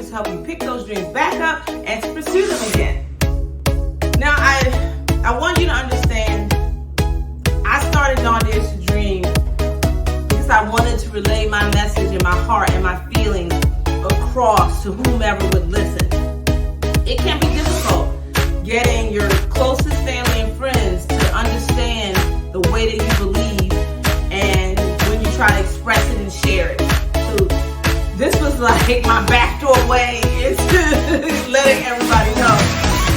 to help you pick those dreams back up and to pursue them again. Now, I want you to understand, I started Dares2Dream because I wanted to relay my message and my heart and my feelings across to whomever would listen. It can be difficult getting your closest family and friends to understand the way that you believe and when you try to express it and share it. So this was like my backdoor way into letting everybody know.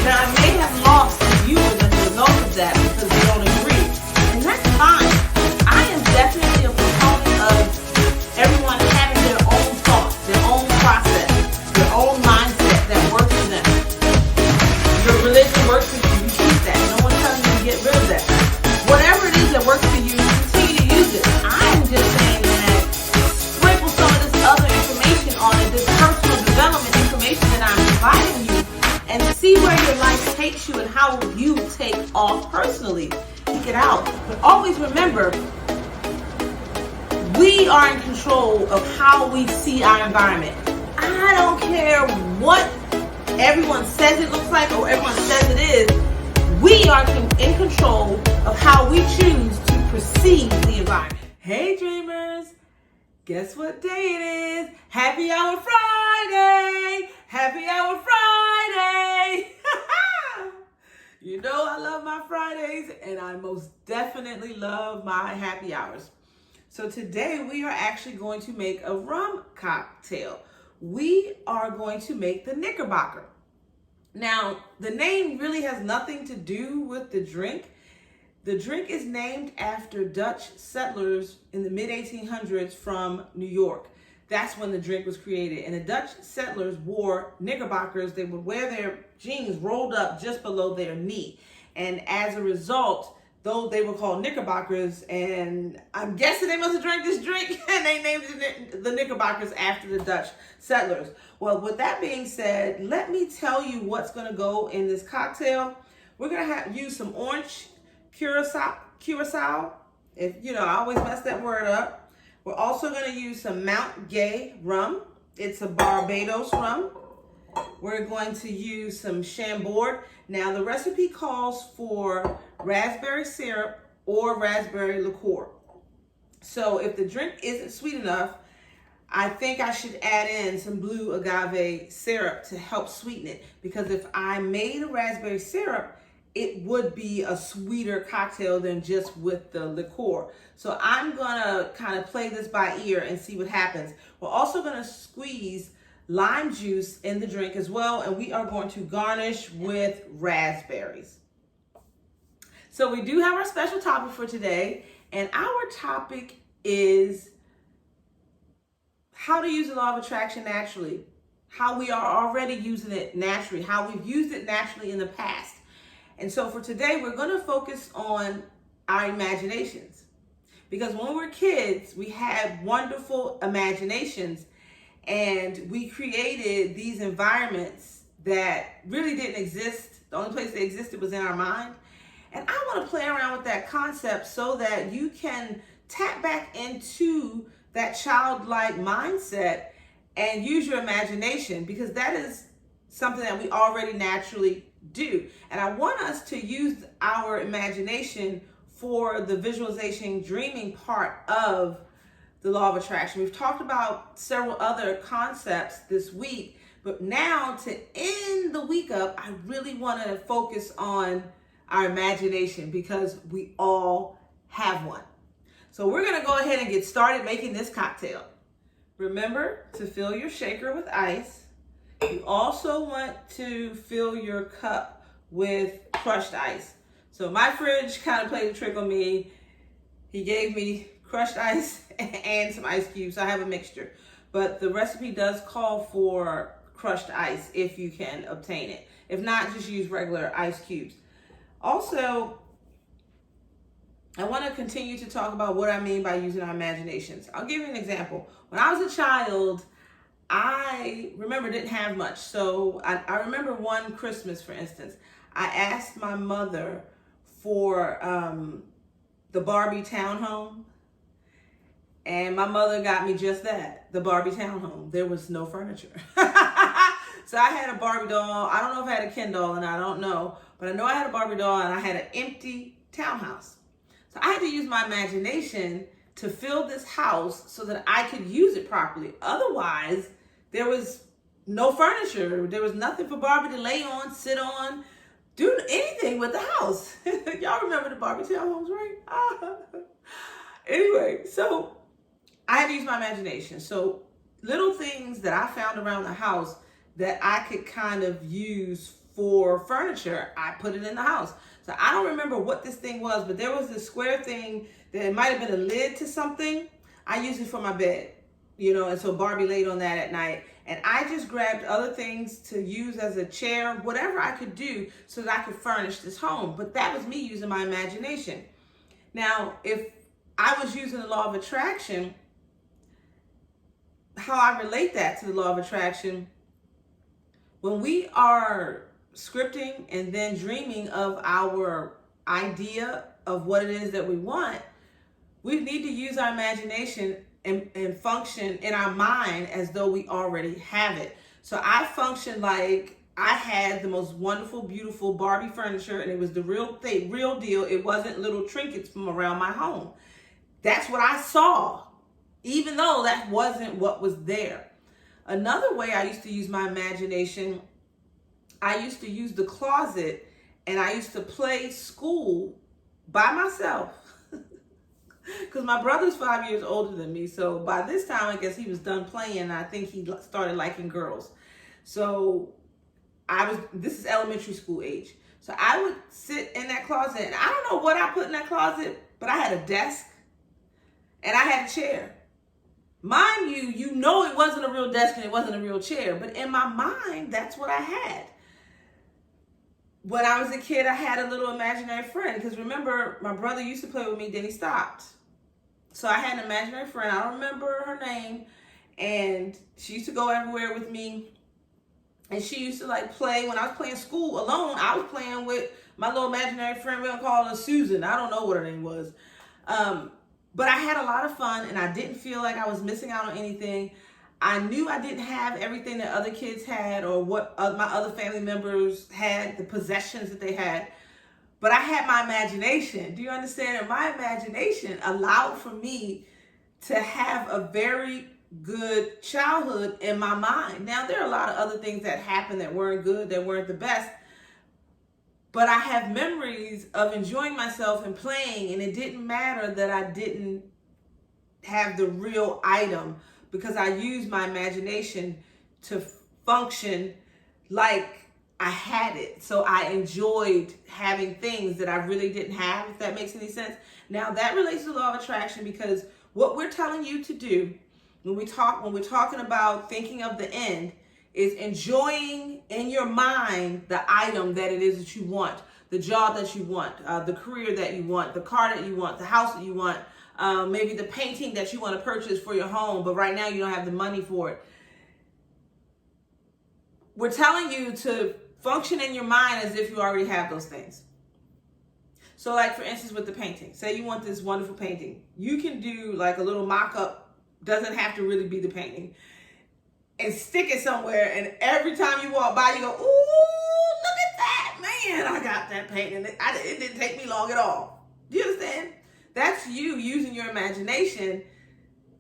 Now, I may have lost some viewers as a result of that because they don't agree, and that's fine. I am definitely a proponent of everyone having their own thoughts, their own process, their own mindset that works for them. Your religion works for you, you keep that. No one's telling you to get rid of that. Whatever it is that works for you, continue to use it. I'm just saying that sprinkle some of this other information on it, this personal development information that I'm providing you, and see where your life takes you and how you take off personally. Take it out. But always remember, we are in control of how we see our environment. I don't care what everyone says it looks like or everyone says it is. We are in control of how we choose to perceive the environment. Hey dreamers, guess what day it is? Happy Hour Friday! Happy Hour Friday! You know I love my Fridays, and I most definitely love my happy hours. So today we are actually going to make a rum cocktail. We are going to make the Knickerbocker. Now, the name really has nothing to do with the drink. The drink is named after Dutch settlers in the mid-1800s from New York. That's when the drink was created. And the Dutch settlers wore knickerbockers. They would wear their jeans rolled up just below their knee. And as a result, though they were called knickerbockers, and I'm guessing they must have drank this drink and they named it the Knickerbockers after the Dutch settlers. Well, with that being said, let me tell you what's going to go in this cocktail. We're going to use some orange curacao. If you know, I always mess that word up. We're also going to use some Mount Gay rum. It's a Barbados rum. We're going to use some Chambord. Now, the recipe calls for raspberry syrup or raspberry liqueur. So if the drink isn't sweet enough, I think I should add in some blue agave syrup to help sweeten it. Because if I made a raspberry syrup, it would be a sweeter cocktail than just with the liqueur. So I'm gonna kind of play this by ear and see what happens. We're also gonna squeeze lime juice in the drink as well, and we are going to garnish with raspberries. So we do have our special topic for today, and our topic is how to use the law of attraction naturally, how we are already using it naturally, how we've used it naturally in the past. And so for today, we're going to focus on our imaginations. Because when we were kids, we had wonderful imaginations, and we created these environments that really didn't exist. The only place they existed was in our mind. And I want to play around with that concept so that you can tap back into that childlike mindset and use your imagination, because that is something that we already naturally do. And I want us to use our imagination for the visualization dreaming part of the law of attraction. We've talked about several other concepts this week, but now to end the week up, I really want to focus on our imagination because we all have one. So we're going to go ahead and get started making this cocktail. Remember to fill your shaker with ice. You also want to fill your cup with crushed ice. So my fridge kind of played a trick on me. He gave me crushed ice and some ice cubes. So I have a mixture. But the recipe does call for crushed ice if you can obtain it. If not, just use regular ice cubes. Also, I want to continue to talk about what I mean by using our imaginations. I'll give you an example. When I was a child, I remember didn't have much. So I remember one Christmas, for instance, I asked my mother for the Barbie townhome. And my mother got me just that, the Barbie townhome. There was no furniture. So I had a Barbie doll. I don't know if I had a Ken doll and I don't know, but I know I had a Barbie doll and I had an empty townhouse. So I had to use my imagination to fill this house so that I could use it properly. Otherwise, there was no furniture. There was nothing for Barbie to lay on, sit on, do anything with the house. Y'all remember the Barbie townhomes, right? Anyway, so I had to use my imagination. So little things that I found around the house that I could kind of use for furniture, I put it in the house. So I don't remember what this thing was, but there was this square thing that it might have been a lid to something. I used it for my bed, and so Barbie laid on that at night. And I just grabbed other things to use as a chair, whatever I could do so that I could furnish this home. But that was me using my imagination. Now, if I was using the law of attraction, how I relate that to the law of attraction, when we are scripting and then dreaming of our idea of what it is that we want, we need to use our imagination and function in our mind as though we already have it. So I functioned like I had the most wonderful, beautiful Barbie furniture, and it was the real thing, real deal. It wasn't little trinkets from around my home. That's what I saw, even though that wasn't what was there. Another way I used to use my imagination, I used to use the closet, and I used to play school by myself. Because my brother's 5 years older than me. So by this time, I guess he was done playing. I think he started liking girls. So this is elementary school age. So I would sit in that closet. And I don't know what I put in that closet, but I had a desk and I had a chair. Mind you, it wasn't a real desk and it wasn't a real chair. But in my mind, that's what I had. When I was a kid, I had a little imaginary friend. Because remember, my brother used to play with me, then he stopped. So I had an imaginary friend. I don't remember her name. And she used to go everywhere with me. And she used to play. When I was playing school alone, I was playing with my little imaginary friend. We're going to call her Susan. I don't know what her name was. But I had a lot of fun. And I didn't feel like I was missing out on anything. I knew I didn't have everything that other kids had or what my other family members had, the possessions that they had. But I had my imagination. Do you understand? And my imagination allowed for me to have a very good childhood in my mind. Now, there are a lot of other things that happened that weren't good, that weren't the best. But I have memories of enjoying myself and playing. And it didn't matter that I didn't have the real item, because I used my imagination to function like I had it. So I enjoyed having things that I really didn't have, if that makes any sense. Now that relates to the law of attraction, because what we're telling you to do when we're talking about thinking of the end is enjoying in your mind the item that it is that you want, the job that you want, the career that you want, the car that you want, the house that you want, maybe the painting that you want to purchase for your home, but right now you don't have the money for it. We're telling you to function in your mind as if you already have those things. So for instance, with the painting, say you want this wonderful painting. You can do a little mock-up, doesn't have to really be the painting, and stick it somewhere, and every time you walk by, you go, ooh, look at that, man, I got that painting. It didn't take me long at all. Do you understand? That's you using your imagination,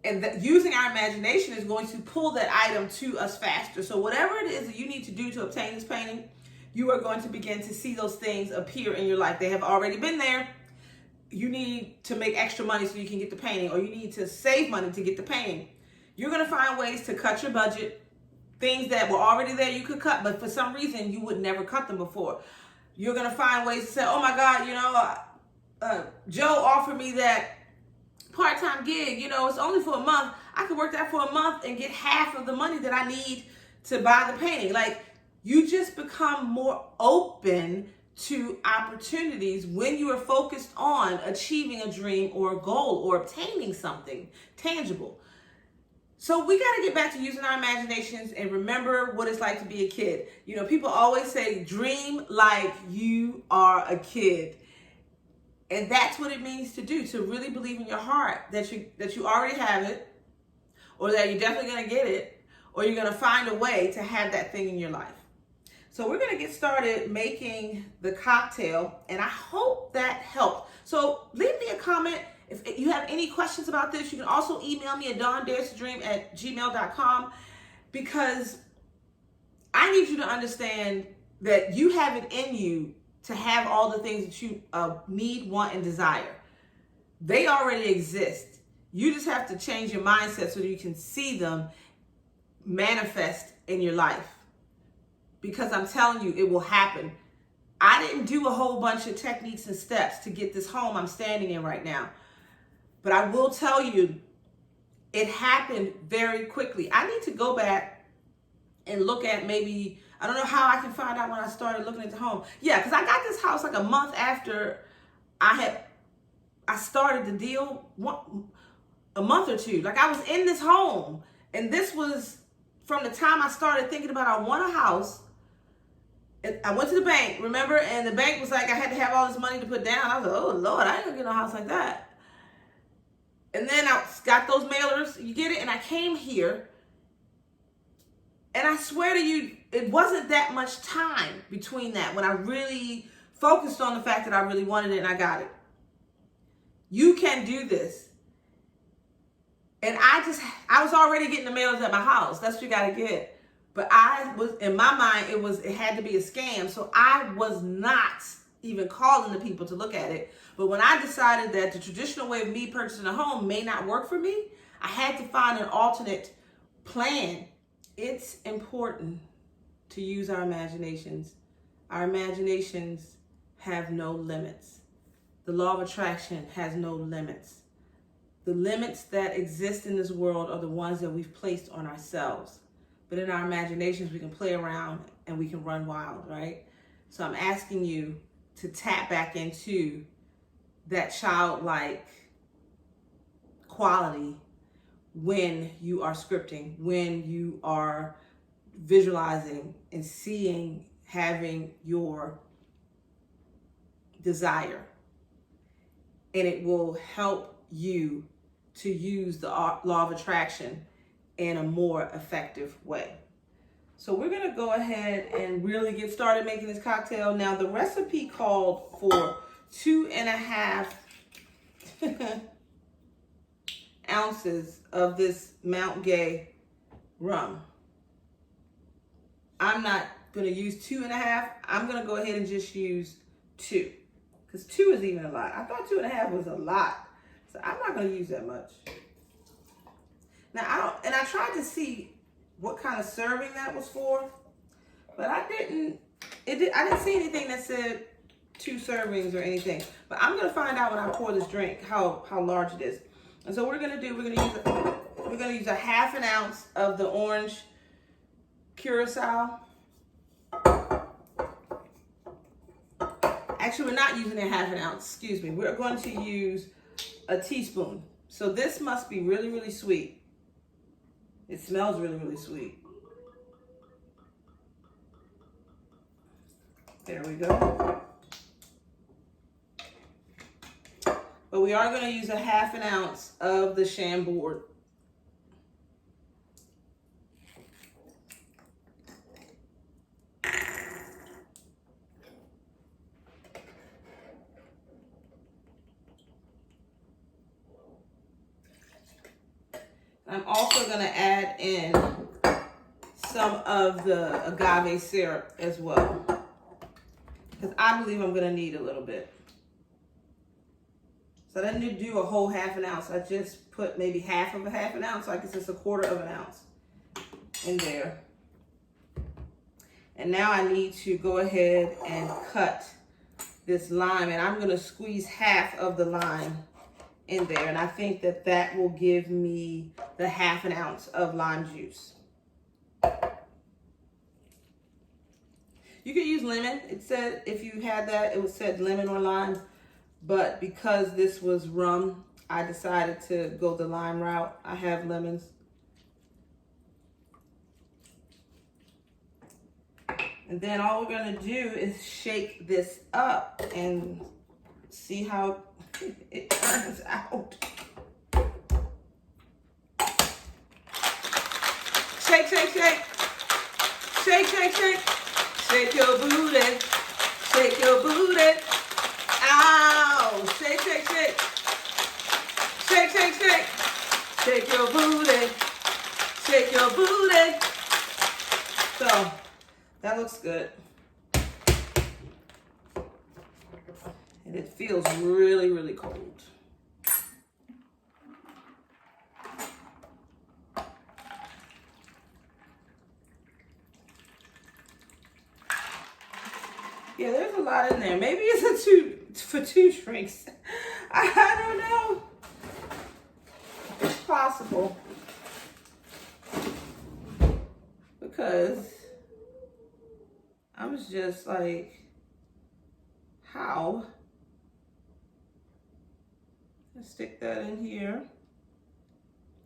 and using our imagination is going to pull that item to us faster. So whatever it is that you need to do to obtain this painting, you are going to begin to see those things appear in your life. They have already been there. You need to make extra money so you can get the painting, or you need to save money to get the painting. You're going to find ways to cut your budget. Things that were already there you could cut, but for some reason you would never cut them before. You're going to find ways to say, oh my God, Joe offered me that part-time gig, it's only for a month. I could work that for a month and get half of the money that I need to buy the painting. You just become more open to opportunities when you are focused on achieving a dream or a goal or obtaining something tangible. So we got to get back to using our imaginations and remember what it's like to be a kid. People always say, dream like you are a kid. And that's what it means to do, to really believe in your heart that you already have it, or that you're definitely going to get it, or you're going to find a way to have that thing in your life. So we're going to get started making the cocktail, and I hope that helped. So leave me a comment if you have any questions about this. You can also email me at dares2dream@gmail.com, because I need you to understand that you have it in you to have all the things that you need, want, and desire. They already exist. You just have to change your mindset so that you can see them manifest in your life. Because I'm telling you, it will happen. I didn't do a whole bunch of techniques and steps to get this home I'm standing in right now. But I will tell you, it happened very quickly. I need to go back and look at maybe, I don't know how I can find out when I started looking at the home. Yeah, because I got this house like a month after I started the deal, a month or two. Like I was in this home, and this was from the time I started thinking about I want a house. I went to the bank, remember? And the bank was like, I had to have all this money to put down. I was like, oh Lord, I ain't gonna get no house like that. And then I got those mailers, you get it? And I came here, and I swear to you, it wasn't that much time between that when I really focused on the fact that I really wanted it and I got it. You can do this. And I was already getting the mailers at my house. That's what you got to get. But I was, in my mind, it had to be a scam. So I was not even calling the people to look at it. But when I decided that the traditional way of me purchasing a home may not work for me, I had to find an alternate plan. It's important to use our imaginations. Our imaginations have no limits. The law of attraction has no limits. The limits that exist in this world are the ones that we've placed on ourselves. But in our imaginations, we can play around and we can run wild, right? So I'm asking you to tap back into that childlike quality when you are scripting, when you are visualizing and seeing, having your desire. And it will help you to use the law of attraction in a more effective way. So we're going to go ahead and really get started making this cocktail. Now, the recipe called for 2.5 ounces of this Mount Gay rum. I'm not going to use 2.5. I'm going to go ahead and just use 2. Because 2 is even a lot. I thought 2.5 was a lot. So I'm not going to use that much. Now, I tried to see what kind of serving that was for, but I didn't see anything that said 2 servings or anything. But I'm going to find out when I pour this drink how large it is. And so what we're going to do, we're going to use a 1/2 ounce of the orange curacao. Actually, we're not using a 1/2 ounce, excuse me. We're going to use a teaspoon. So this must be really, really sweet. It smells really, really sweet. There we go. But we are going to use a 1/2 ounce of the Chambord. I'm also going to add in some of the agave syrup as well, because I believe I'm going to need a little bit. So I didn't do a whole 1/2 ounce. I just put maybe half of a 1/2 ounce, so I guess it's a 1/4 ounce in there. And now I need to go ahead and cut this lime, and I'm going to squeeze half of the lime in there, and I think that that will give me the 1/2 ounce of lime juice. You could use lemon. It said if you had that, it would said lemon or lime, but because this was rum, I decided to go the lime route. I have lemons. And then all we're going to do is shake this up and see how it turns out. Shake, shake, shake. Shake, shake, shake. Shake your booty. Shake your booty. Ow. Shake, shake, shake. Shake, shake, shake. Shake your booty. Shake your booty. So, that looks good. And it feels really, really cold. Yeah, there's a lot in there. Maybe it's for two drinks. I don't know. It's possible. Because I was just like, how? Let's stick that in here.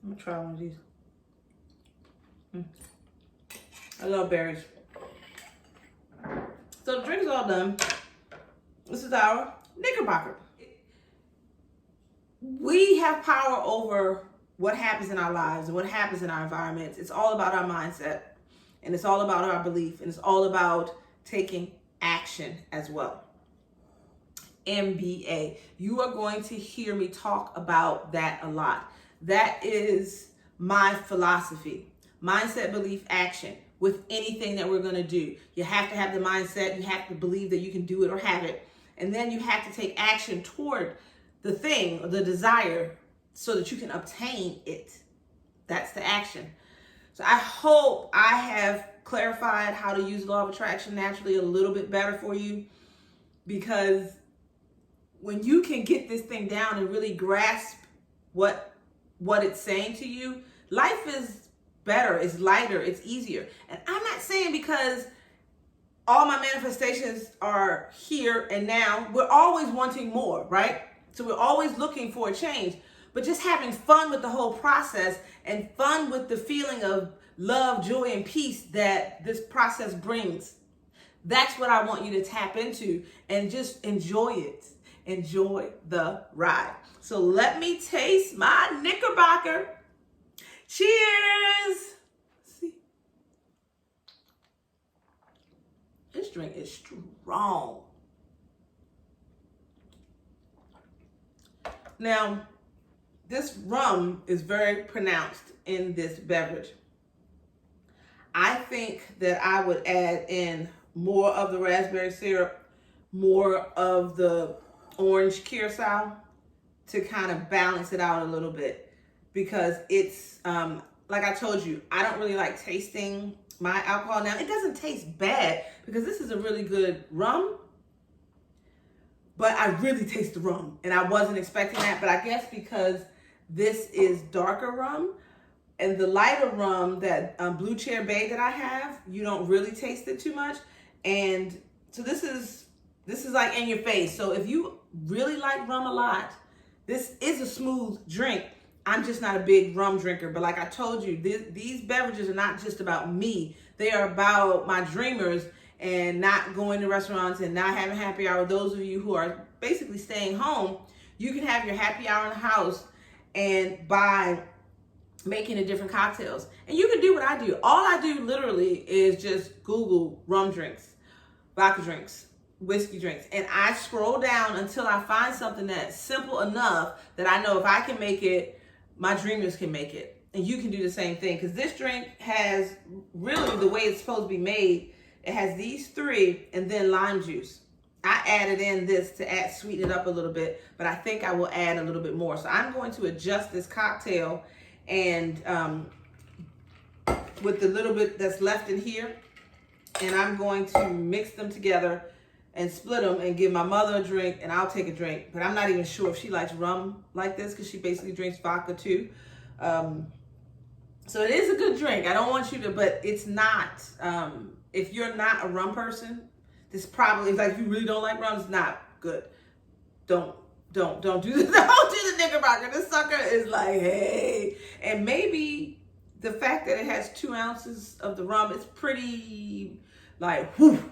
I'm gonna try one of these. I love berries. So the drink is all done. This is our Knickerbocker. We have power over what happens in our lives and what happens in our environments. It's all about our mindset, and it's all about our belief, and it's all about taking action as well. MBA. You are going to hear me talk about that a lot. That is my philosophy. Mindset, belief, action. With anything that we're going to do, you have to have the mindset, you have to believe that you can do it or have it, and then you have to take action toward the thing or the desire so that you can obtain it. That's the action. So I hope I have clarified how to use law of attraction naturally a little bit better for you, because when you can get this thing down and really grasp what it's saying to you, life is better, it's lighter, it's easier. And I'm not saying because all my manifestations are here and now. We're always wanting more, right? So we're always looking for a change, but just having fun with the whole process and fun with the feeling of love, joy, and peace that this process brings. That's what I want you to tap into and just enjoy it. Enjoy the ride. So let me taste my Knickerbocker. Cheers! See, this drink is strong. Now, this rum is very pronounced in this beverage. I think that I would add in more of the raspberry syrup, more of the orange curacao to kind of balance it out a little bit. Because it's, like I told you, I don't really like tasting my alcohol. Now, it doesn't taste bad because this is a really good rum, but I really taste the rum, and I wasn't expecting that. But I guess because this is darker rum, and the lighter rum, that Blue Chair Bay that I have, you don't really taste it too much. And so this is like in your face. So if you really like rum a lot, this is a smooth drink. I'm just not a big rum drinker, but like I told you, these beverages are not just about me. They are about my dreamers and not going to restaurants and not having happy hour. Those of you who are basically staying home, you can have your happy hour in the house and by making the different cocktails. And you can do what I do. All I do literally is just Google rum drinks, vodka drinks, whiskey drinks, and I scroll down until I find something that's simple enough that I know if I can make it, my dreamers can make it. And you can do the same thing, because this drink has really the way it's supposed to be made. It has these three and then lime juice. I added in this to sweeten it up a little bit, but I think I will add a little bit more. So I'm going to adjust this cocktail and with the little bit that's left in here, and I'm going to mix them together and split them and give my mother a drink, and I'll take a drink. But I'm not even sure if she likes rum like this, because she basically drinks vodka too. So it is a good drink. I don't want you to, but it's not. If you're not a rum person, this probably, like, if you really don't like rum, it's not good. Don't do this. Don't do the Knickerbocker. This sucker is like, hey. And maybe the fact that it has 2 ounces of the rum, it's pretty like, whew.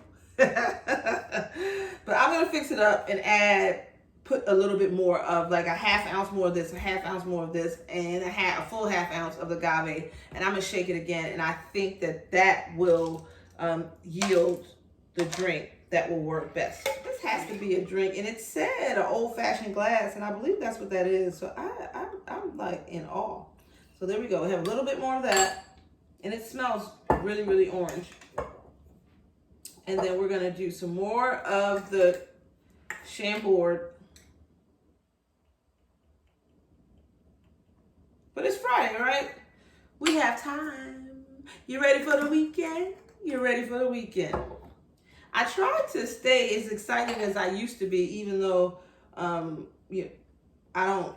But I'm gonna fix it up and add put a little bit more of like a half ounce more of this, a half ounce more of this, and a full half ounce of the agave. And I'm gonna shake it again. And I think that will yield the drink that will work best. This has to be a drink, and it said an old-fashioned glass, and I believe that's what that is. So I'm like in awe. So there we go. We have a little bit more of that, and it smells really, really orange. And then we're gonna do some more of the Chambord. But it's Friday, right? We have time. You ready for the weekend? You're ready for the weekend. I try to stay as excited as I used to be, even though I don't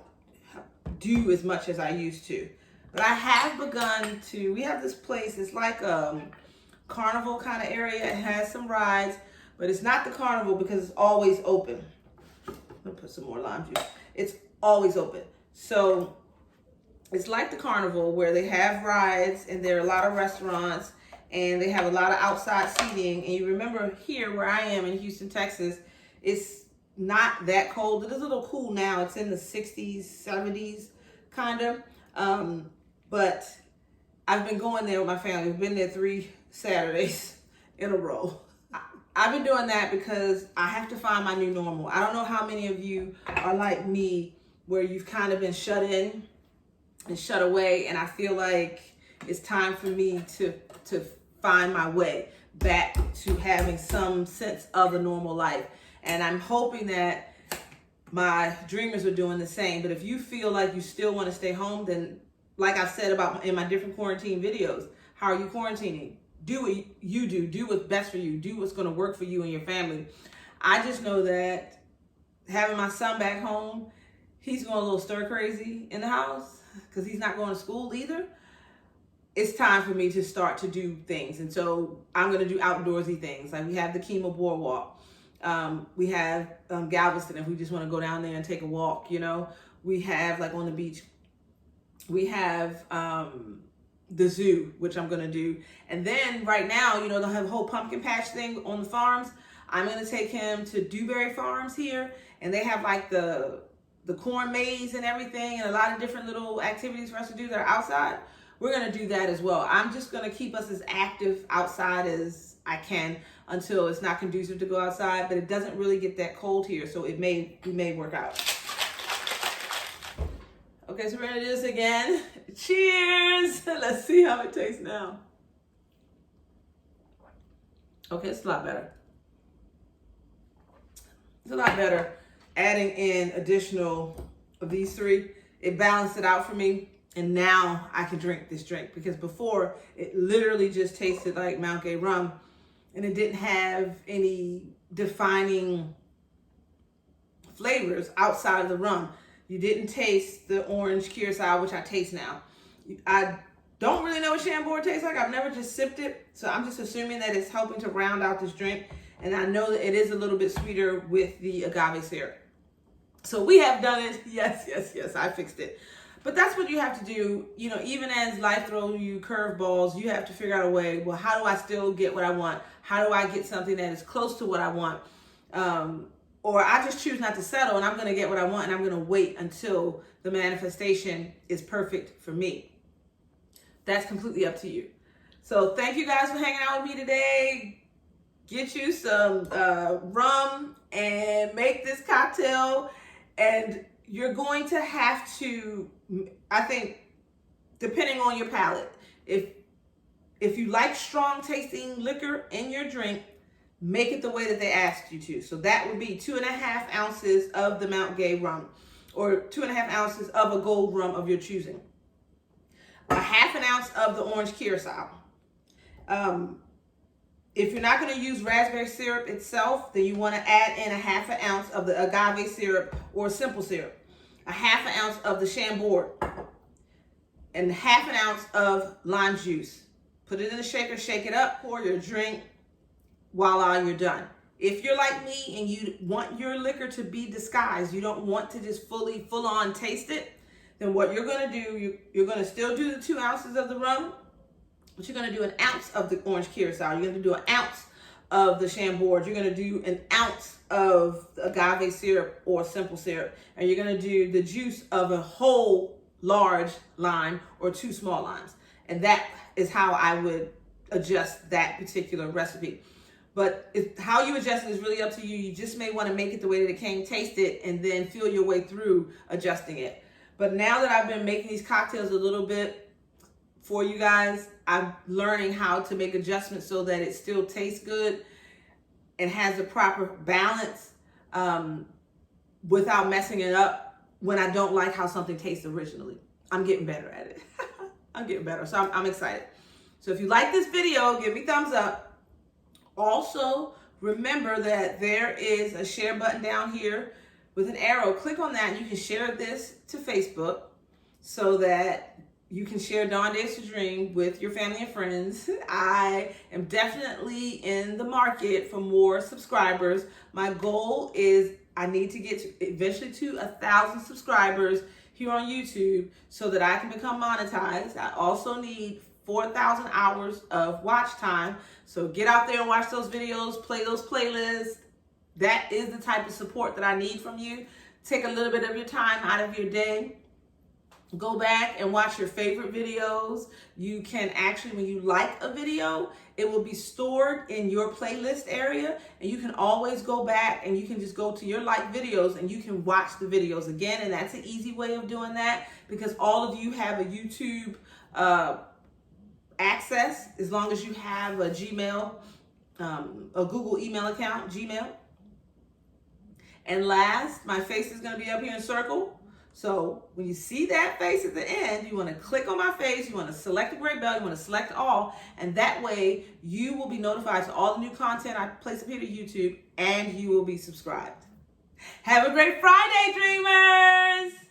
do as much as I used to. But I have begun to, we have this place, it's like a carnival kind of area. It has some rides, but it's not the carnival because it's always open. I'm gonna put some more lime juice. It's always open. So it's like the carnival where they have rides and there are a lot of restaurants and they have a lot of outside seating. And you remember here where I am in Houston, Texas, it's not that cold. It is a little cool now. It's in the 60s, 70s kind of. But I've been going there with my family. We've been there 3 Saturdays in a row. I've been doing that because I have to find my new normal. I don't know how many of you are like me where you've kind of been shut in and shut away, and I feel like it's time for me to find my way back to having some sense of a normal life. And I'm hoping that my dreamers are doing the same. But if you feel like you still want to stay home, then like I've said about in my different quarantine videos, how are you quarantining? Do what you do what's best for you, do what's going to work for you and your family. I just know that having my son back home, he's going a little stir crazy in the house because he's not going to school either. It's time for me to start to do things. And so I'm going to do outdoorsy things. Like we have the Kima Boardwalk. We have Galveston if we just want to go down there and take a walk, you know. We have like on the beach. We have the zoo, which I'm going to do. And then right now, you know, they'll have a whole pumpkin patch thing on the farms. I'm going to take him to Dewberry Farms here. And they have like the corn maze and everything and a lot of different little activities for us to do that are outside. We're going to do that as well. I'm just going to keep us as active outside as I can until it's not conducive to go outside, but it doesn't really get that cold here, so we may work out. Okay, so we're going to do this again. Cheers! Let's see how it tastes now. Okay, it's a lot better. It's a lot better adding in additional of these 3. It balanced it out for me. And now I can drink this drink because before it literally just tasted like Mount Gay rum and it didn't have any defining flavors outside of the rum. You didn't taste the orange curacao, which I taste now. I don't really know what Chambord tastes like. I've never just sipped it. So I'm just assuming that it's helping to round out this drink. And I know that it is a little bit sweeter with the agave syrup. So we have done it. Yes, I fixed it. But that's what you have to do, you know, even as life throws you curveballs, you have to figure out a way, well, how do I still get what I want? How do I get something that is close to what I want? Or I just choose not to settle and I'm going to get what I want and I'm going to wait until the manifestation is perfect for me. That's completely up to you. So thank you guys for hanging out with me today. Get you some rum and make this cocktail, and you're going to have to, I think, depending on your palate, if you like strong tasting liquor in your drink, make it the way that they asked you to. So that would be 2.5 ounces of the Mount Gay rum, or 2.5 ounces of a gold rum of your choosing. 1/2 ounce of the orange curacao. If you're not going to use raspberry syrup itself, then you want to add in 1/2 ounce of the agave syrup or simple syrup. 1/2 ounce of the Chambord, and 1/2 ounce of lime juice. Put it in a shaker, shake it up, pour your drink, voila, you're done. If you're like me and you want your liquor to be disguised, you don't want to just full on taste it, then what you're going to do, you're going to still do the 2 ounces of the rum, but you're going to do 1 ounce of the orange curacao. You're going to do 1 ounce of the Chambord. You're going to do an ounce of agave syrup or simple syrup. And you're going to do the juice of a whole large lime or 2 small limes. And that is how I would adjust that particular recipe. But how you adjust it is really up to you. You just may want to make it the way that it came, taste it, and then feel your way through adjusting it. But now that I've been making these cocktails a little bit for you guys, I'm learning how to make adjustments so that it still tastes good and has the proper balance without messing it up when I don't like how something tastes originally. I'm getting better at it. I'm getting better, so I'm excited. So if you like this video, give me thumbs up. Also, remember that there is a share button down here with an arrow. Click on that and you can share this to Facebook so that you can share Dares2Dream with your family and friends. I am definitely in the market for more subscribers. My goal is I need to get eventually to 1,000 subscribers here on YouTube so that I can become monetized. I also need 4,000 hours of watch time. So get out there and watch those videos, play those playlists. That is the type of support that I need from you. Take a little bit of your time out of your day. Go back and watch your favorite videos. You can actually, when you like a video, it will be stored in your playlist area, and you can always go back and you can just go to your like videos and you can watch the videos again. And that's an easy way of doing that because all of you have a YouTube access as long as you have a Gmail, a Google email account, Gmail. And last, my face is going to be up here in circle. So when you see that face at the end, you want to click on my face, you want to select the gray bell, you want to select all, and that way you will be notified to all the new content I place up here to YouTube, and you will be subscribed. Have a great Friday, dreamers!